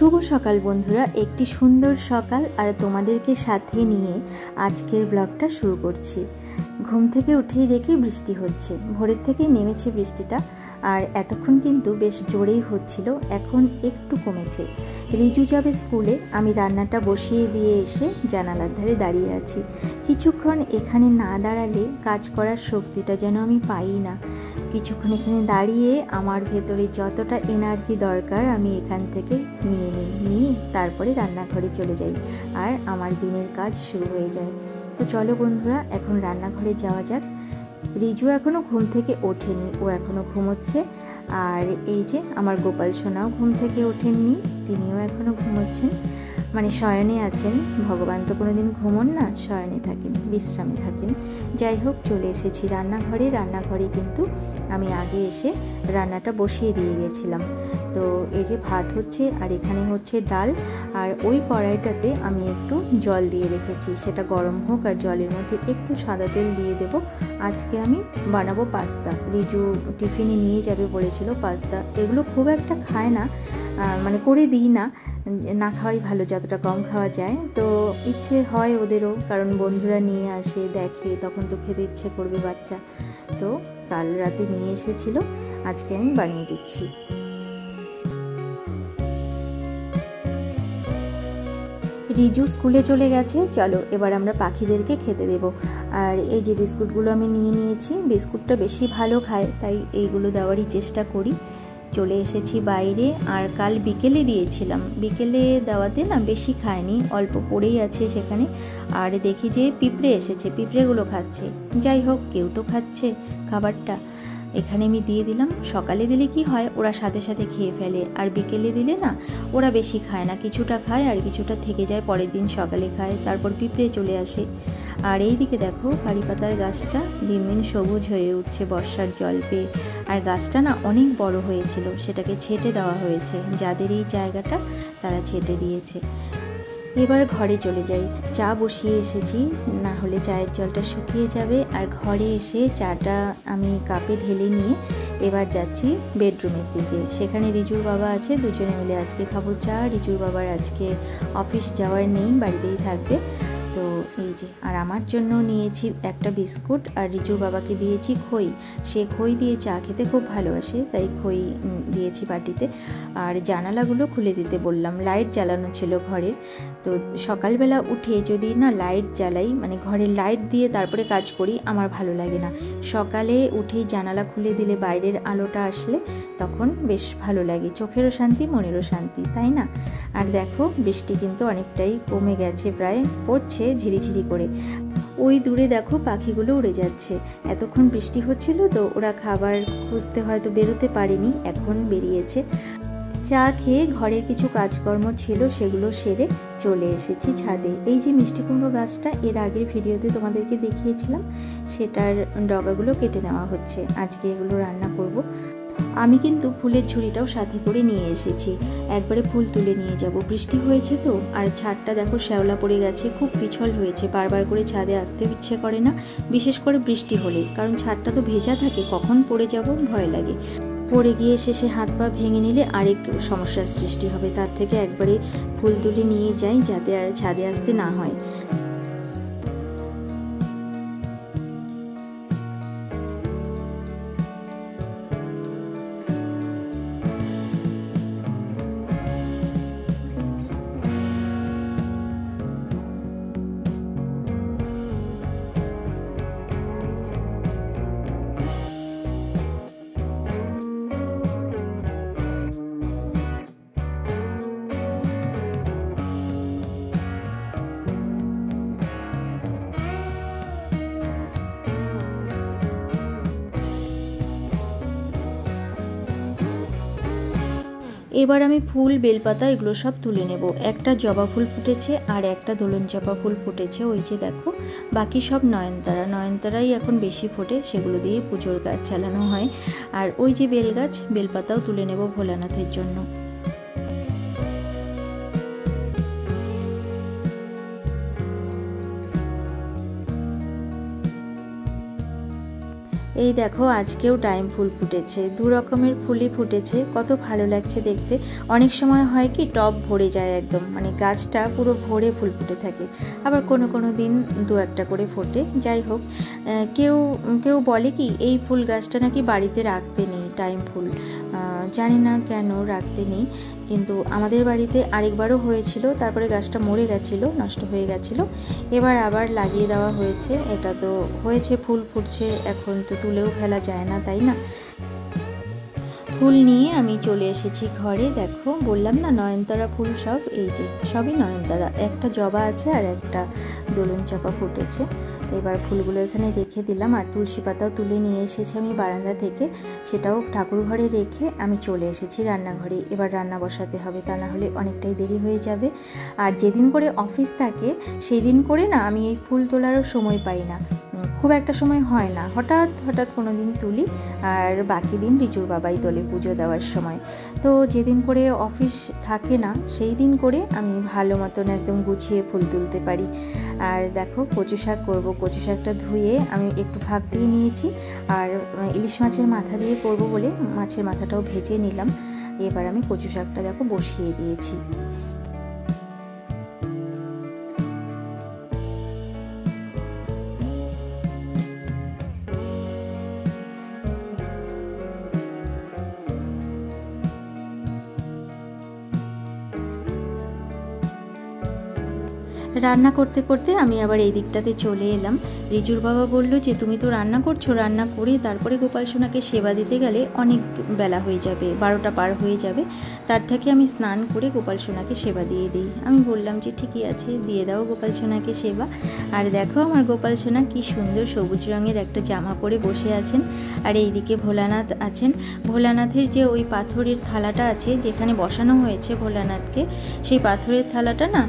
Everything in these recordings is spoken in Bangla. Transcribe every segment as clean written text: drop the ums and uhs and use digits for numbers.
শুভ সকাল বন্ধুরা, একটি সুন্দর সকাল আর তোমাদেরকে সাথে নিয়ে আজকের ব্লগটা শুরু করছি। ঘুম থেকে উঠেই দেখি বৃষ্টি হচ্ছে, ভোরের থেকেই নেমেছে বৃষ্টিটা, আর এতক্ষণ কিন্তু বেশ জোরেই হচ্ছিল, এখন একটু কমেছে। রিজু যাবে স্কুলে, আমি রান্নাটা বসিয়ে দিয়ে এসে জানালার ধারে দাঁড়িয়ে আছি। কিছুক্ষণ এখানে না দাঁড়ালে কাজ করার শক্তিটা যেন আমি পাই না। কিছুক্ষণ এখানে দাঁড়িয়ে আমার ভেতরে যতটা এনার্জি দরকার আমি এখান থেকে নিয়ে তারপরে রান্নাঘরে চলে যাই, আর আমার দিনের কাজ শুরু হয়ে যায়। তো চলো বন্ধুরা, এখন রান্নাঘরে যাওয়া যাক। রিজু এখনও ঘুম থেকে ওঠেনি, ও এখনও ঘুমোচ্ছে। আর এই যে আমার গোপাল সোনাও ঘুম থেকে ওঠেননি, তিনিও এখনও ঘুমোচ্ছেন, মানে শয়নে আছেন। ভগবান তো কোনোদিন ঘুমোন না, শয়নে থাকেন, বিশ্রামে থাকেন। যাই হোক, চলে এসেছি রান্নাঘরে কিন্তু আমি আগে এসে রান্নাটা বসিয়ে দিয়ে গেছিলাম। তো এই যে ভাত হচ্ছে, আর এখানে হচ্ছে ডাল, আর ওই কড়াইটাতে আমি একটু জল দিয়ে রেখেছি, সেটা গরম হোক, আর জলের মধ্যে একটু সাদা তেল দিয়ে দেব। আজকে আমি বানাবো পাস্তা। রিজু টিফিনে নিয়ে যাবে বলেছিল পাস্তা। এগুলো খুব একটা খায় না, মানে করে দিই না, না খাওয়াই ভালো, যতটা কম খাওয়া যায়। তো ইচ্ছে হয় ওদেরও, কারণ বন্ধুরা নিয়ে আসে, দেখে, তখন তো খেতে ইচ্ছে করবে বাচ্চা। তো কাল রাতে নিয়ে এসেছিল, আজকে আমি বানিয়ে দিচ্ছি। রিজু স্কুলে চলে গেছে, চলো এবার আমরা পাখিদেরকে খেতে দেব। আর এই যে বিস্কুটগুলো আমি নিয়ে নিয়েছি, বিস্কুটটা বেশি ভালো খায়, তাই এইগুলো দেওয়ারই চেষ্টা করি। চলে এসেছি বাইরে, আর কাল বিকেলে দিয়েছিলাম, বিকেলে দেওয়াতে না বেশি খায়নি, অল্প পড়েই আছে সেখানে। আর দেখি যে পিঁপড়ে এসেছে, পিঁপড়েগুলো খাচ্ছে। যাই হোক, কেউ তো খাচ্ছে খাবারটা, এখানে আমি দিয়ে দিলাম। সকালে দিলে কি হয়, ওরা সাথে সাথে খেয়ে ফেলে, আর বিকেলে দিলে না ওরা বেশি খায় না, কিছুটা খায় আর কিছুটা থেকে যায়, পরের দিন সকালে খায়, তারপর পিঁপড়ে চলে আসে। আর এই দিকে দেখো, কারি পাতার গাছটা দিন দিন সবুজ হয়ে উঠছে বর্ষার জল পেয়ে। আর গাছটা না অনেক বড় হয়েছিল, সেটাকে ছেঁটে দেওয়া হয়েছে, যাদের এই জায়গাটা তারা ছেঁটে দিয়েছে। এবার ঘরে চলে যাই, চা বসিয়ে এসেছি, না হলে চায়ের জলটা শুকিয়ে যাবে। আর ঘরে এসে চাটা আমি কাপে ঢেলে নিয়ে এবার যাচ্ছি বেডরুমের দিকে, সেখানে রিজুর বাবা আছে, দুজনে মিলে আজকে খাবো চা। রিজুর বাবার আজকে অফিস যাওয়ার নেই, বাড়িতেই থাকবে। তো এই যে, আর আমার জন্য নিয়েছি একটা বিস্কুট, আর রিজুর বাবাকে দিয়েছি খই। সে খই দিয়ে চা খেতে খুব ভালোবাসে, তাই খই দিয়েছি বাটিতে। আর জানালাগুলো খুলে দিতে বললাম, লাইট জ্বালানো ছিল ঘরের। তো সকালবেলা উঠে যদি না লাইট জ্বালাই, মানে ঘরের লাইট দিয়ে তারপরে কাজ করি, আমার ভালো লাগে না। সকালে উঠেই জানালা খুলে দিলে বাইরের আলোটা আসলে তখন বেশ ভালো লাগে, চোখেরও শান্তি, মনেরও শান্তি, তাই না? আর দেখো, বৃষ্টি কিন্তু অনেকটাই কমে গেছে, প্রায় পড়ছে ঝিরিঝিরি করে। ওই দূরে দেখো পাখিগুলো উড়ে যাচ্ছে, এতক্ষণ বৃষ্টি হচ্ছিল তো ওরা খাবার খুঁজতে হয়তো বেরোতে পারেনি, এখন বেরিয়েছে। চা খেয়ে ঘরের কিছু কাজকর্ম ছিল, সেগুলো সেরে চলে এসেছি ছাদে। এই যে মিষ্টি কুমড়ো গাছটা এর আগের ভিডিওতে তোমাদেরকে দেখিয়েছিলাম, সেটার ডগাগুলো কেটে নেওয়া হচ্ছে, আজকে এগুলো রান্না করব। আমি কিন্তু ফুলের ঝুড়িটাও সাথে করে নিয়ে এসেছি, একবারে ফুল তুলে নিয়ে যাব। বৃষ্টি হয়েছে তো, আর ছাদটা দেখো শ্যাওলা পড়ে গেছে, খুব পিছল হয়েছে, বারবার করে ছাদে আসতে ইচ্ছে করে না, বিশেষ করে বৃষ্টি হলে, কারণ ছাদটা তো ভেজা থাকে, কখন পড়ে যাব ভয় লাগে। পড়ে গিয়ে শেষে হাত পা ভেঙে নিলে আরেক সমস্যার সৃষ্টি হবে, তার থেকে একবারে ফুল তুলে নিয়ে যাই, যাতে আর ছাদে আসতে না হয়। এবার আমি ফুল, বেলপাতা এগুলো সব তুলে নেব। একটা জবা ফুল ফুটেছে, আর একটা দোলন চাপা ফুল ফুটেছে, ওই যে দেখো। বাকি সব নয়নতারাই এখন বেশি ফোটে, সেগুলো দিয়ে পুজোর গাছ চালানো হয়। আর ওই যে বেলগাছ, বেলপাতাও তুলে নেব ভোলানাথের জন্য। এই দেখো আজকেও টাইম ফুল ফুটেছে, দু রকমের ফুলই ফুটেছে, কত ভালো লাগছে দেখতে। অনেক সময় হয় কি টব ভরে যায় একদম, মানে গাছটা পুরো ভরে ফুল ফুটে থাকে, আবার কোনো কোনো দিন দু একটা করে ফোটে। যাই হোক, কেউ কেউ বলে কি এই ফুল গাছটা নাকি বাড়িতে রাখতে নেই, টাইম ফুল, জানি না কেন রাখতে নেই, কিন্তু আমাদের বাড়িতে আরেকবারও হয়েছিল, তারপরে গাছটা মরে গেছিলো, নষ্ট হয়ে গেছিলো, এবার আবার লাগিয়ে দেওয়া হয়েছে। এটা তো হয়েছে, ফুল ফুটছে, এখন তো তুলেও ফেলা যায় না, তাই না? ফুল নিয়ে আমি চলে এসেছি ঘরে। দেখো বললাম না নয়নতারা ফুল সব, এই যে সবই নয়নতারা, একটা জবা আছে আর একটা দোলন চাপা ফুটেছে। এবার ফুলগুলো এখানে রেখে দিলাম, আর তুলসী পাতাও তুলে নিয়ে এসেছি আমি বারান্দা থেকে, সেটাও ঠাকুর ঘরে রেখে আমি চলে এসেছি রান্নাঘরে। এবার রান্না বসাতে হবে, তা না হলে অনেকটাই দেরি হয়ে যাবে। আর যেদিন করে অফিস থাকে সেই দিন করে না আমি এই ফুল তোলারও সময় পাই না, খুব একটা সময় হয় না, হঠাৎ হঠাৎ কোনো দিন তুলি, আর বাকি দিন রিজুর বাবাই তোলে পুজো দেওয়ার সময়। তো যেদিন করে অফিস থাকে না সেই দিন করে আমি ভালো মতন একদম গুছিয়ে ফুল তুলতে পারি। আর দেখো কচু শাক করবো, কচু শাকটা ধুয়ে আমি একটু ভাপ দিয়ে নিয়েছি, আর ইলিশ মাছের মাথা দিয়ে করবো বলে মাছের মাথাটাও ভেজে নিলাম। এবার আমি কচু শাকটা দেখো বসিয়ে দিয়েছি। রান্না করতে করতে আমি আবার এই দিকটাতে চলে এলাম। রিজুর বাবা বলল যে তুমি তো রান্না করছো, রান্না করে তারপরে গোপাল সোনাকে সেবা দিতে গেলে অনেক বেলা হয়ে যাবে, 12টা পার হয়ে যাবে, তার থেকে আমি স্নান করে গোপাল সোনাকে সেবা দিয়ে দিই। আমি বললাম যে ঠিকই আছে, দিয়ে দাও গোপাল সোনাকে সেবা। আর দেখো আমার গোপাল সোনা কি সুন্দর সবুজ রঙের একটা জামা পরে বসে আছেন, আর এইদিকে ভোলানাথ আছেন। ভোলানাথের যে ওই পাথরের থালাটা আছে যেখানে বসানো হয়েছে ভোলানাথকে, সেই পাথরের থালাটা না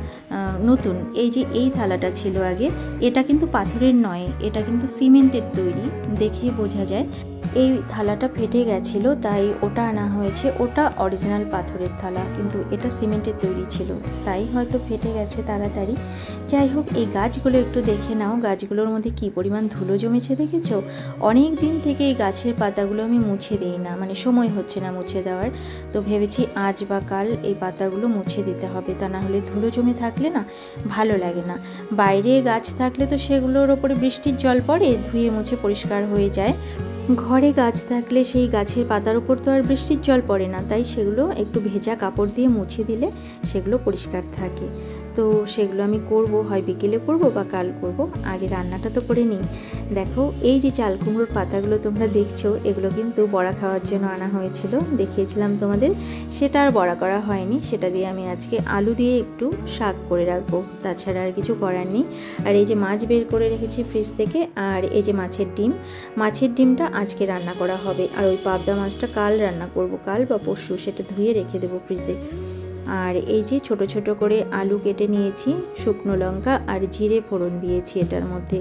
নতুন, এই যে এই থালাটা ছিল আগে, এটা কিন্তু পাথরের নয়, এটা কিন্তু সিমেন্টের তৈরি, দেখে বোঝা যায়। এই থালাটা ফেটে গেছিলো তাই ওটা আনা হয়েছে, ওটা অরিজিনাল পাথরের থালা, কিন্তু এটা সিমেন্টের তৈরি ছিল, তাই হয়তো ফেটে গেছে তাড়াতাড়ি। যাই হোক, এই গাছগুলো একটু দেখে নাও, গাছগুলোর মধ্যে কি পরিমাণ ধুলো জমেছে দেখেছো? অনেক দিন থেকে এই গাছের পাতাগুলো আমি মুছে দিই না, মানে সময় হচ্ছে না মুছে দেওয়ার, তো ভেবেছি আজ বা কাল এই পাতাগুলো মুছে দিতে হবে, তা না হলে ধুলো জমে থাকলে না ভালো লাগে না। বাইরে গাছ থাকলে তো সেগুলোর ওপরে বৃষ্টির জল পড়ে, ধুয়ে মুছে পরিষ্কার হয়ে যায়, ঘরে গাছ থাকলে সেই গাছের পাতার উপর তো আর বৃষ্টির জল পড়ে না, তাই সেগুলো একটু ভেজা কাপড় দিয়ে মুছে দিলে সেগুলো পরিষ্কার থাকে। তো সেগুলো আমি করব, হয় বিকেলে করব বা কাল করব, আগে রান্নাটা তো করে নিই। দেখো এই যে চাল কুমড়োর পাতাগুলো তোমরা দেখছো, এগুলো কিন্তু বড়া খাওয়ার জন্য আনা হয়েছিল, দেখিয়েছিলাম তোমাদের, সেটা আর বড়া করা হয়নি, সেটা দিয়ে আমি আজকে আলু দিয়ে একটু শাক করে রাখবো, তাছাড়া আর কিছু করার নেই। আর এই যে মাছ বের করে রেখেছি ফ্রিজ থেকে, আর এই যে মাছের ডিম, মাছের ডিমটা আজকে রান্না করা হবে, আর ওই পাবদা মাছটা কাল রান্না করব, কাল বা পরশু, সেটা ধুয়ে রেখে দেবো ফ্রিজে। আর এই যে ছোট ছোট করে আলু কেটে নিয়েছি, শুকনো লঙ্কা আর জিরে ফোড়ন দিয়েছি এটার মধ্যে।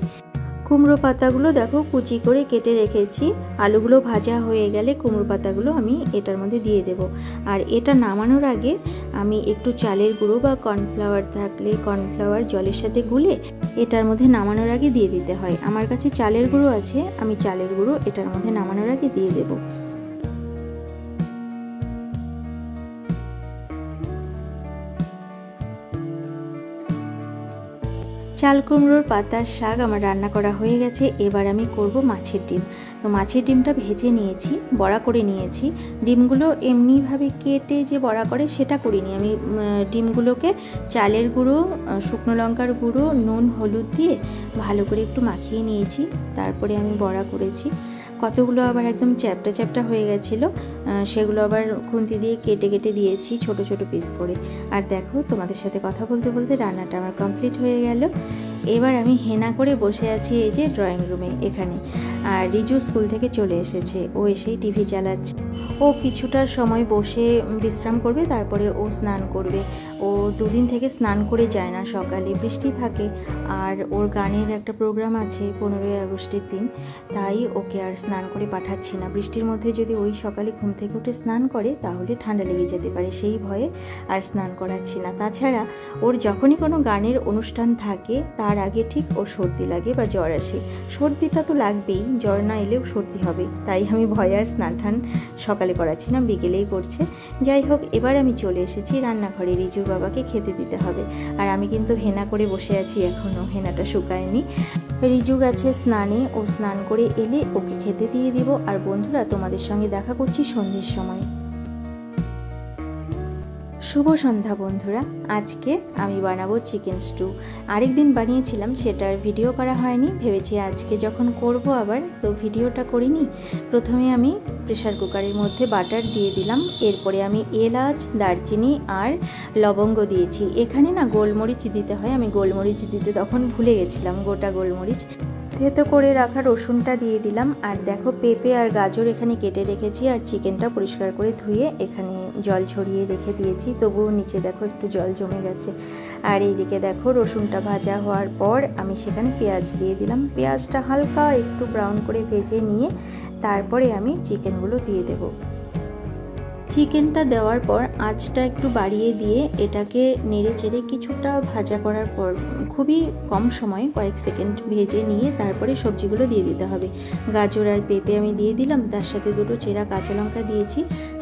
কুমড়ো পাতাগুলো দেখো কুচি করে কেটে রেখেছি, আলুগুলো ভাজা হয়ে গেলে কুমড়ো পাতাগুলো আমি এটার মধ্যে দিয়ে দেব। আর এটা নামানোর আগে আমি একটু চালের গুঁড়ো বা কর্নফ্লাওয়ার থাকলে কর্নফ্লাওয়ার জলের সাথে গুলে এটার মধ্যে নামানোর আগে দিয়ে দিতে হয়। আমার কাছে চালের গুঁড়ো আছে, আমি চালের গুঁড়ো এটার মধ্যে নামানোর আগে দিয়ে দেবো। চাল কুমড়োর পাতার শাক আমার রান্না করা হয়ে গেছে। এবার আমি করব মাছের ডিম। তো মাছের ডিমটা ভেজে নিয়েছি, বড়া করে নিয়েছি। ডিমগুলো এমনিভাবে কেটে যে বড়া করে সেটা করিনি, আমি ডিমগুলোকে চালের গুঁড়ো, শুকনো লঙ্কার গুঁড়ো, নুন, হলুদ দিয়ে ভালো করে একটু মাখিয়ে নিয়েছি, তারপরে আমি বড়া করেছি। কতগুলো আবার একদম চ্যাপটা চ্যাপটা হয়ে গেছিলো, সেগুলো আবার খুন্তি দিয়ে কেটে কেটে দিয়েছি ছোট ছোট পিস করে। আর দেখো তোমাদের সাথে কথা বলতে বলতে রান্নাটা আমার কমপ্লিট হয়ে গেল। এবার আমি হেনা করে বসে আছি এই যে ড্রয়িং রুমে এখানে। আর রিজু স্কুল থেকে চলে এসেছে, ও এসেই টিভি চালাচ্ছে। ও কিছুটা সময় বসে বিশ্রাম করবে, তারপরে ও স্নান করবে। ও ও 2 দিন থেকে স্নান করে যায় না, সকালে বৃষ্টি থাকে আর ওর গানের একটা প্রোগ্রাম আছে 15ই আগস্টের দিন, তাই ওকে আর স্নান করে পাঠাচ্ছি না। বৃষ্টির মধ্যে যদি ওই সকালে ঘুম থেকে উঠে স্নান করে তাহলে ঠান্ডা লেগে যেতে পারে, সেই ভয়ে আর স্নান করাচ্ছি না। তাছাড়া ওর যখনই কোনো গানের অনুষ্ঠান থাকে তার আগে ঠিক ওর সর্দি লাগে বা জ্বর আসে। সর্দিটা তো লাগবেই, জ্বর না এলেও সর্দি হবে, তাই আমি ভয়ে আর স্নান টান সকালে করাচ্ছি না, বিকেলেই করছে। যাই হোক, এবার আমি চলে এসেছি রান্নাঘরে, রিজুর বাবাকে খেতে দিতে হবে। আর আমি কিন্তু হেনা করে বসে আছি, এখনও হেনাটা শুকায়নি। রিজু গেছে স্নানে, ও স্নান করে এলে ওকে খেতে দিয়ে দিব। আর বন্ধুরা, তোমাদের সঙ্গে দেখা করছি সন্ধ্যের সময়। শুভ সন্ধ্যা বন্ধুরা। আজকে আমি বানাবো চিকেন স্টু। আরেকদিন বানিয়েছিলাম, সেটার ভিডিও করা হয়নি, ভেবেছি আজকে যখন করব আবার তো ভিডিওটা করিনি। প্রথমে আমি প্রেশার কুকারের মধ্যে বাটার দিয়ে দিলাম, এরপরে আমি এলাচ, দারচিনি আর লবঙ্গ দিয়েছি। এখানে না গোলমরিচ দিতে হয়, আমি গোলমরিচ দিতে তখন ভুলে গেছিলাম, গোটা গোলমরিচ। থেতো করে রাখা রসুনটা দিয়ে দিলাম। আর দেখো, পেঁপে আর গাজর এখানে কেটে রেখেছি, আর চিকেনটা পরিষ্কার করে ধুয়ে এখানে জল ছড়িয়ে রেখে দিয়েছি, তবুও নিচে দেখো একটু জল জমে গেছে। আর এইদিকে দেখো, রসুনটা ভাজা হওয়ার পর আমি সেখানে পেঁয়াজ দিয়ে দিলাম। পেঁয়াজটা হালকা একটু ব্রাউন করে ভেজে নিয়ে তারপরে আমি চিকেনগুলো দিয়ে দেবো। চিকেনটা দেওয়ার পর আঁচটা একটু বাড়িয়ে দিয়ে এটাকে নেড়ে চেড়ে কিছুটা ভাজা করার পর, খুবই কম সময়ে কয়েক সেকেন্ড ভেজে নিয়ে তারপরে সবজিগুলো দিয়ে দিতে হবে। গাজর আর পেঁপে আমি দিয়ে দিলাম, তার সাথে 2টো চেরা কাঁচা লঙ্কা দিয়েছি,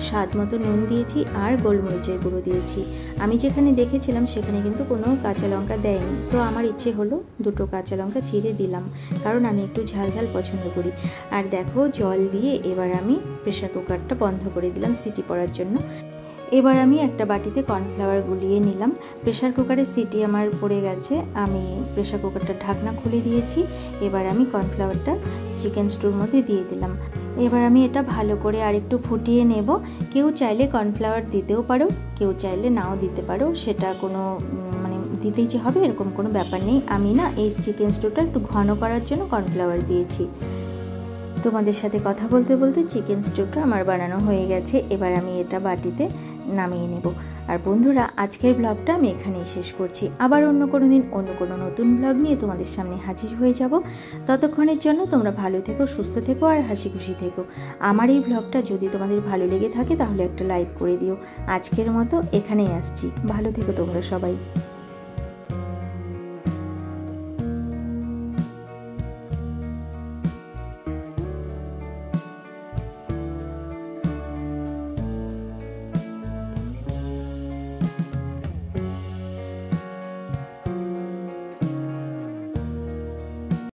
স্বাদ মতো নুন দিয়েছি আর গোলমরিচের গুঁড়ো দিয়েছি। আমি যেখানে দেখেছিলাম সেখানে কিন্তু কোনো কাঁচা লঙ্কা দেয়নি, তো আমার ইচ্ছে হলো 2টো কাঁচা লঙ্কা চিড়ে দিলাম, কারণ আমি একটু ঝাল ঝাল পছন্দ করি। আর দেখো, জল দিয়ে এবার আমি প্রেশার কুকারটা বন্ধ করে দিলাম সিটি পড়ার জন্য। এবার আমি একটা বাটিতে কর্নফ্লাওয়ার গুলিয়ে নিলাম। প্রেশার কুকারের সিটি আমার পড়ে গেছে, আমি প্রেশার কুকারটার ঢাকনা খুলে দিয়েছি। এবার আমি কর্নফ্লাওয়ারটা চিকেন স্টুর মধ্যে দিয়ে দিলাম। এবার আমি এটা ভালো করে আরেকটু ফুটিয়ে নেব। কেউ চাইলে কর্নফ্লাওয়ার দিতেও পারো, কেউ চাইলে নাও দিতে পারো, সেটা কোনো মানে দিতেই যে হবে এরকম কোনো ব্যাপার নেই। আমি না এই চিকেন স্টুটা একটু ঘন করার জন্য কর্নফ্লাওয়ার দিয়েছি। তোমাদের সাথে কথা বলতে বলতে চিকেন স্টুটা আমার বানানো হয়ে গেছে। এবার আমি এটা বাটিতে নামিয়ে নেব। আর বন্ধুরা, আজকের ব্লগটা আমি এখানেই শেষ করছি। আবার অন্য কোনো দিন অন্য কোনো নতুন ব্লগ নিয়ে তোমাদের সামনে হাজির হয়ে যাব। ততক্ষণের জন্য তোমরা ভালো থেকো, সুস্থ থেকো আর হাসি খুশি থেকো। আমার এই ব্লগটা যদি তোমাদের ভালো লেগে থাকে তাহলে একটা লাইক করে দিও। আজকের মতো এখানেই আসছি, ভালো থেকো তোমরা সবাই।